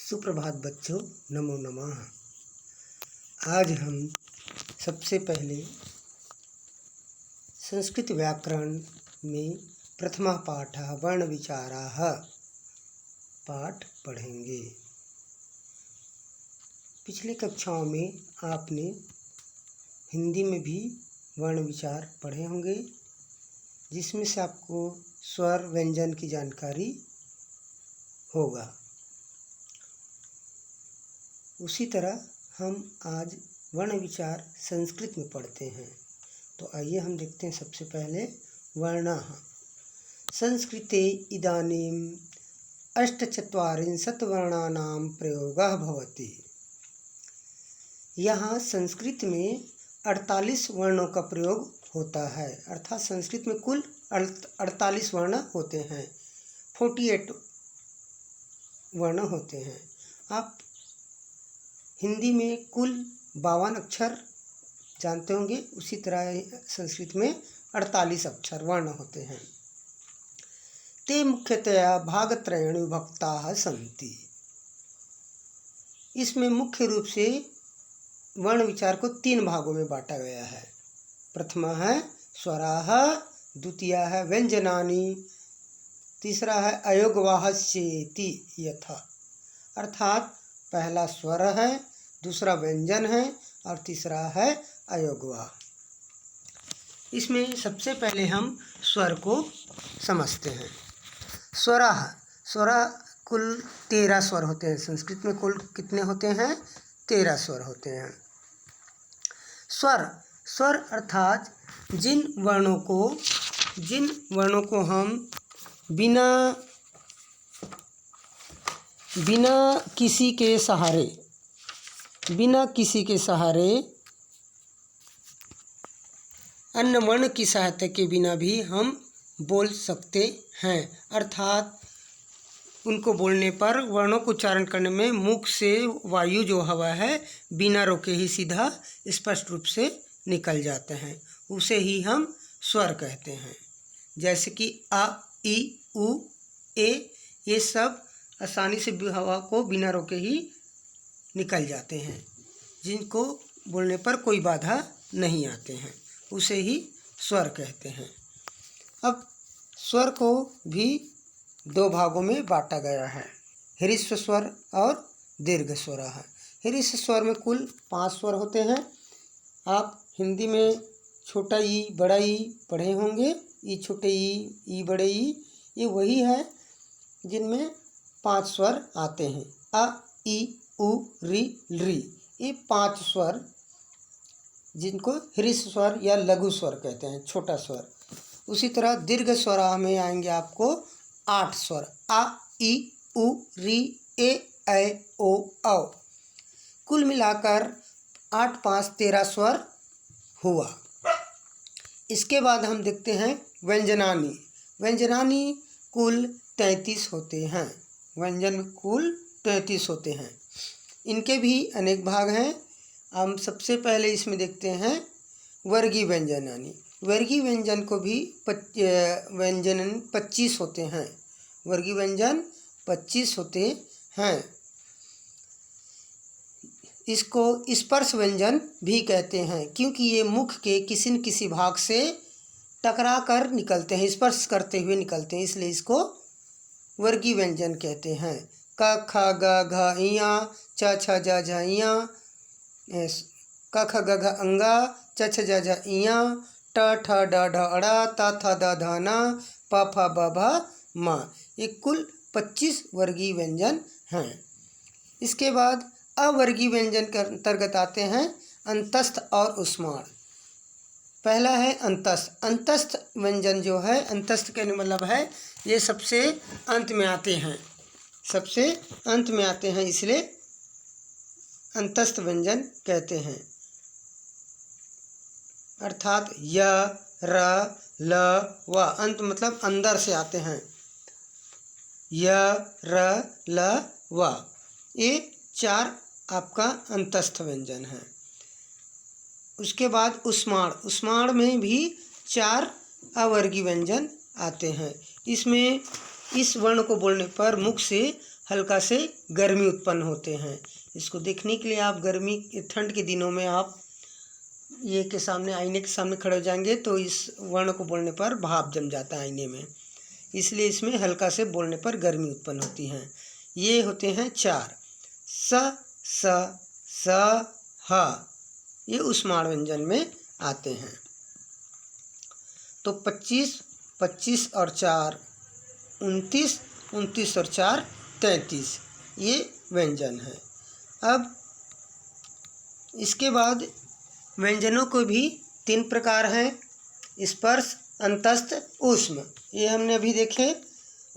सुप्रभात बच्चों, नमो नमः। आज हम सबसे पहले संस्कृत व्याकरण में प्रथमा पाठः वर्ण विचाराः पाठ पढ़ेंगे। पिछले कक्षाओं में आपने हिंदी में भी वर्ण विचार पढ़े होंगे, जिसमें से आपको स्वर व्यंजन की जानकारी होगा। उसी तरह हम आज वर्ण विचार संस्कृत में पढ़ते हैं। तो आइए हम देखते हैं सबसे पहले वर्णाः। संस्कृते इदानीम् 48 वर्णानां प्रयोगः भवति। यहाँ संस्कृत में 48 वर्णों का प्रयोग होता है, अर्थात संस्कृत में कुल 48 वर्ण होते हैं, 48 वर्ण होते हैं। आप हिंदी में कुल 52 अक्षर जानते होंगे, उसी तरह संस्कृत में 48 अक्षर वर्ण होते हैं। ते मुख्यतया भागत्रयेण विभक्ताः सन्ति। इसमें मुख्य रूप से वर्ण विचार को 3 भागों में बांटा गया है। प्रथमा है स्वराः, द्वितीया है व्यंजनानि, तीसरा है अयोगवाहस्येति यथा, अर्थात पहला स्वर है, दूसरा व्यंजन है और तीसरा है अयोगवाह। इसमें सबसे पहले हम स्वर को समझते हैं। स्वराः, स्वरा कुल 13 स्वर होते हैं। संस्कृत में कुल कितने होते हैं? 13 स्वर होते हैं। स्वर, स्वर अर्थात जिन वर्णों को हम बिना किसी के सहारे अन्य वर्ण की सहायता के बिना भी हम बोल सकते हैं, अर्थात उनको बोलने पर वर्णों को उच्चारण करने में मुख से वायु जो हवा है बिना रोके ही सीधा स्पष्ट रूप से निकल जाते हैं, उसे ही हम स्वर कहते हैं। जैसे कि अ, ई, उ, ए, ये सब आसानी से हवा को बिना रोके ही निकल जाते हैं, जिनको बोलने पर कोई बाधा नहीं आते हैं, उसे ही स्वर कहते हैं। अब स्वर को भी 2 भागों में बांटा गया है, ह्रस्व स्वर और दीर्घ स्वराः। ह्रस्व स्वर में कुल 5 स्वर होते हैं। आप हिंदी में छोटा ई बड़ा ई पढ़े होंगे, ई छोटे ई बड़े ई, ये वही है जिनमें 5 स्वर आते हैं। अ, ई, उ, री, री, ये 5 स्वर जिनको ह्रस्व स्वर या लघु स्वर कहते हैं, छोटा स्वर। उसी तरह दीर्घ स्वराः में आएंगे आपको 8 स्वर, आ, ई, उ, री, ए, ऐ, ओ, औ। कुल मिलाकर 8, 5, 13 स्वर हुआ। इसके बाद हम देखते हैं व्यंजनानि। व्यंजनानि कुल 33 होते हैं। व्यंजन कुल 33 होते हैं। इनके भी अनेक भाग हैं। हम सबसे पहले इसमें देखते हैं वर्गीय व्यंजनानि। वर्गीय व्यंजन को भी व्यंजन 25 होते हैं। वर्गीय व्यंजन 25 होते हैं। इसको स्पर्श व्यंजन भी कहते हैं, क्योंकि ये मुख के किसी न किसी भाग से टकरा कर निकलते हैं, स्पर्श करते हुए निकलते हैं, इसलिए इसको वर्गीय व्यंजन कहते हैं। क, ख, ग, घ, ञ, च, छ, ज, झ, ञ, क, ख, ग, घ, अंगा, च, छ, ज, झ, ञ, ट, ठ, ड, ढ, अड़, त, थ, द, ध, न, प, फ, ब, भ, म। ये कुल 25 वर्गीय व्यंजन हैं। इसके बाद अवर्गीय व्यंजन के अंतर्गत आते हैं अंतस्थ और उष्माण। पहला है अंतस्थ। अंतस्थ व्यंजन जो है, अंतस्थ कहने मतलब है ये सबसे अंत में आते हैं, सबसे अंत में आते हैं, इसलिए अंतस्थ व्यंजन कहते हैं। अर्थात य, र, ल, व, अंत मतलब अंदर से आते हैं। य, र, ल, व, ये 4 आपका अंतस्थ व्यंजन है। उसके बाद उष्माण। उष्माण में भी 4 अवर्गीय व्यंजन आते हैं। इसमें इस वर्ण को बोलने पर मुख से हल्का से गर्मी उत्पन्न होते हैं। इसको देखने के लिए आप गर्मी ठंड के दिनों में आप ये के सामने आईने के सामने खड़े हो जाएंगे तो इस वर्ण को बोलने पर भाप जम जाता है आईने में, इसलिए इसमें हल्का से बोलने पर गर्मी उत्पन्न होती है। ये होते हैं 4 स स ह, ये उस्माण व्यंजन में आते हैं। तो 25 25 और 4 29 29 और 4 33 ये व्यंजन है। अब इसके बाद व्यंजनों को भी 3 प्रकार हैं, स्पर्श, अंतस्थ, ऊष्म, ये हमने अभी देखे।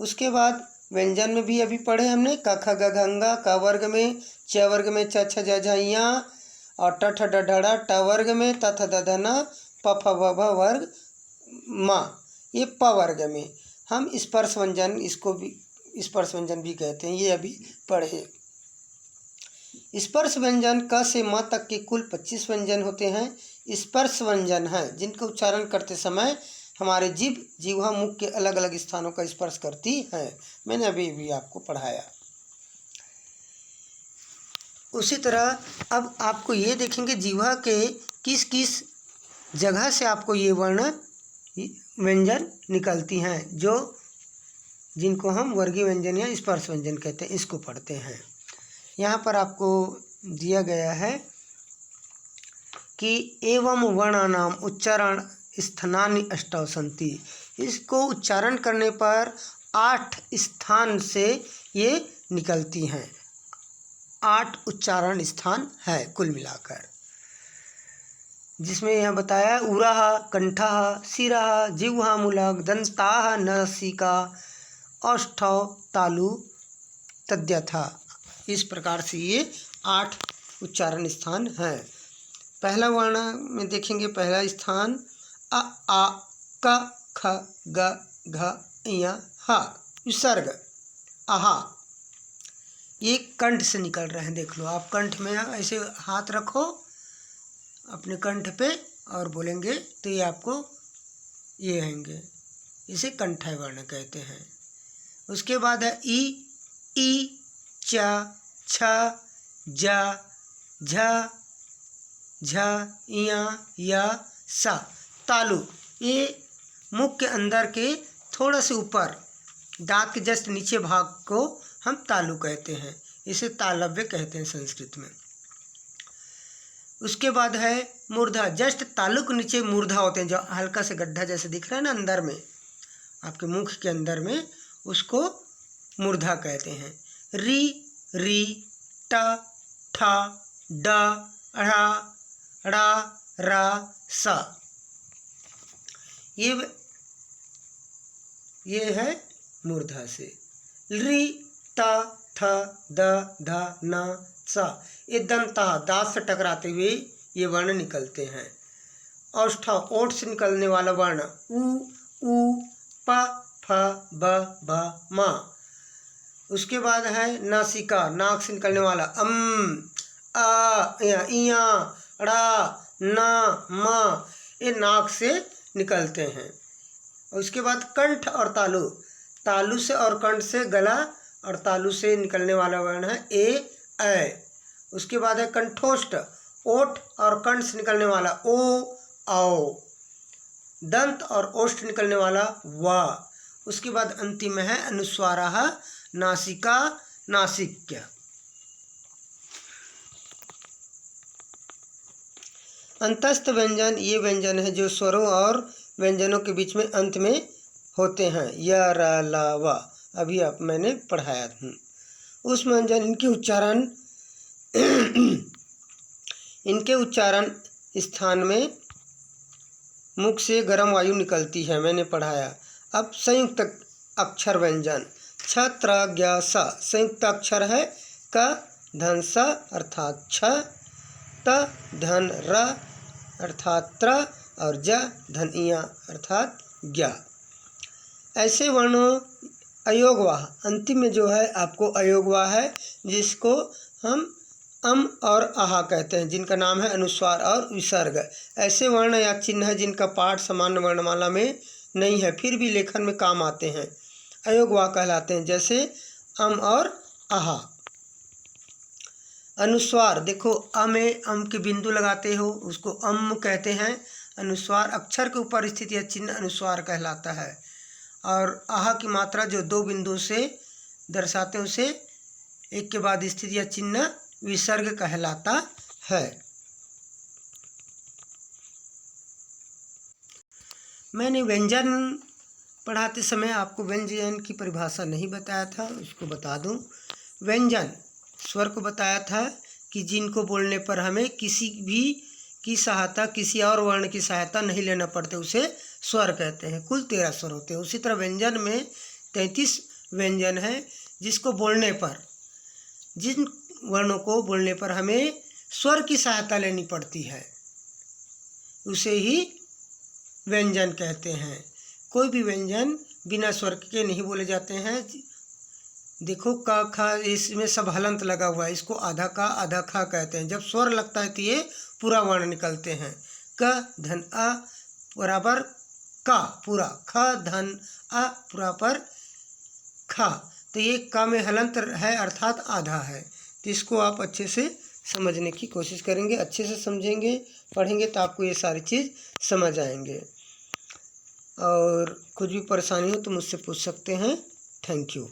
उसके बाद व्यंजन में भी अभी पढ़े हमने क ख ग घ ङ, क वर्ग में, च वर्ग में च छ ज झ ञ, और ट ठ ड ढ ढ, ट वर्ग में, त थ द ध न, प फ ब भ वर्ग म, ये प वर्ग में। हम स्पर्श व्यंजन, इसको भी स्पर्श व्यंजन भी कहते हैं, ये अभी पढ़े। स्पर्श व्यंजन क से म तक के कुल 25 व्यंजन होते हैं। स्पर्श व्यंजन है जिनका उच्चारण करते समय हमारे जिह्वा मुख के अलग अलग स्थानों का स्पर्श करती है। मैंने अभी भी आपको पढ़ाया। उसी तरह अब आपको ये देखेंगे जिह्वा के किस किस जगह से आपको ये वर्ण व्यंजन निकलती हैं, जो जिनको हम वर्गीय व्यंजन या स्पर्श व्यंजन कहते हैं, इसको पढ़ते हैं। यहाँ पर आपको दिया गया है कि एवं वर्णानाम उच्चारण स्थानानि अष्टौ सन्ति, इसको उच्चारण करने पर 8 स्थान से ये निकलती हैं। 8 उच्चारण स्थान है कुल मिलाकर, जिसमें यह बताया उरः, कंठः, शिरः, जिह्वा मूलक, दंताः, नासिका, औष्ठौ, तालु, तद्यथा। इस प्रकार से ये 8 उच्चारण स्थान हैं। पहला वर्ण में देखेंगे, पहला स्थान अ आ क ख ग घ ञ ह, विसर्ग आहा, ये कंठ से निकल रहे हैं। देख लो आप, कंठ में ऐसे हाथ रखो अपने कंठ पे और बोलेंगे तो ये आपको ये आएंगे, इसे कंठाय वर्ण कहते हैं। उसके बाद है ई च छ ज झ झ ञ य स, तालु, ये मुख के अंदर के थोड़ा से ऊपर दांत के जस्ट नीचे भाग को हम तालु कहते हैं, इसे तालव्य कहते हैं संस्कृत में। उसके बाद है मूर्धा, जस्ट तालु के नीचे मूर्धा होते हैं, जो हल्का से गड्ढा जैसे दिख रहा है ना अंदर में, आपके मुख के अंदर में, उसको मूर्धा कहते हैं। री री ट ठ ड ढ़ ड़ र स, ये है मूर्धा से। री त थ द ध न स, ये दंता, दांत से टकराते हुए ये वर्ण निकलते हैं। औष्ठा, ओठ से निकलने वाला वर्ण उ प फ ब भ म। उसके बाद है नासिका, नाक से निकलने वाला अ इया ड़ा न म, ये नाक से निकलते हैं। उसके बाद कंठ और तालु, तालु से और कंठ से गला और तालु से निकलने वाला वर्ण है ए। उसके बाद है कंठोष्ठ, ओठ और कंठ से निकलने वाला ओ औ। दंत और ओष्ठ निकलने वाला व। उसके बाद अंतिम है अनुस्वारः, नासिका नासिक्य। अंतस्थ व्यंजन, ये व्यंजन है जो स्वरों और व्यंजनों के बीच में अंत में होते हैं। य र ल व, अभी आप मैंने पढ़ाया था। उस व्यंजन, इनके उच्चारण स्थान में मुख से गर्म वायु निकलती है, मैंने पढ़ाया। अब संयुक्त अक्षर व्यंजन, छ त्र ज्ञ स, संयुक्त अक्षर है क धन स अर्थात छ, त धन र अर्थात त्र, और ज धन इया अर्थात ज्ञ। ऐसे वर्णों अयोगवाह, अंतिम में जो है आपको अयोगवाह है, जिसको हम अम और आहा कहते हैं, जिनका नाम है अनुस्वार और विसर्ग। ऐसे वर्ण या चिन्ह है जिनका पाठ सामान्य वर्णमाला में नहीं है, फिर भी लेखन में काम आते हैं, अयोगवाह कहलाते हैं। जैसे अम और आहा। अनुस्वार, देखो अ में अम के बिंदु लगाते हो उसको अम कहते हैं। अनुस्वार अक्षर के ऊपर स्थित यह चिन्ह अनुस्वार कहलाता है। और आह की मात्रा जो दो बिंदु से दर्शाते हैं उसे एक के बाद स्थित यह चिन्ह विसर्ग कहलाता है। मैंने व्यंजन पढ़ाते समय आपको व्यंजन की परिभाषा नहीं बताया था, उसको बता दूं। व्यंजन स्वर को बताया था कि जिनको बोलने पर हमें किसी भी की सहायता, किसी और वर्ण की सहायता नहीं लेना पड़ते, उसे स्वर कहते हैं। कुल 13 स्वर होते हैं। उसी तरह व्यंजन में 33 व्यंजन हैं जिसको बोलने पर, जिन वर्णों को बोलने पर हमें स्वर की सहायता लेनी पड़ती है उसे ही व्यंजन कहते हैं। कोई भी व्यंजन बिना स्वर के नहीं बोले जाते हैं। देखो क ख, इसमें सब हलंत लगा हुआ है, इसको आधा का आधा खा कहते हैं। जब स्वर लगता है तो ये पूरा वर्ण निकलते हैं। क धन अ बराबर का पूरा, ख धन अ बराबर खा, तो ये क में हलंत है अर्थात आधा है। तो इसको आप अच्छे से समझने की कोशिश करेंगे, अच्छे से समझेंगे, पढ़ेंगे तो आपको ये सारी चीज़ समझ आएंगे। और कुछ भी परेशानी हो तो मुझसे पूछ सकते हैं। Thank you.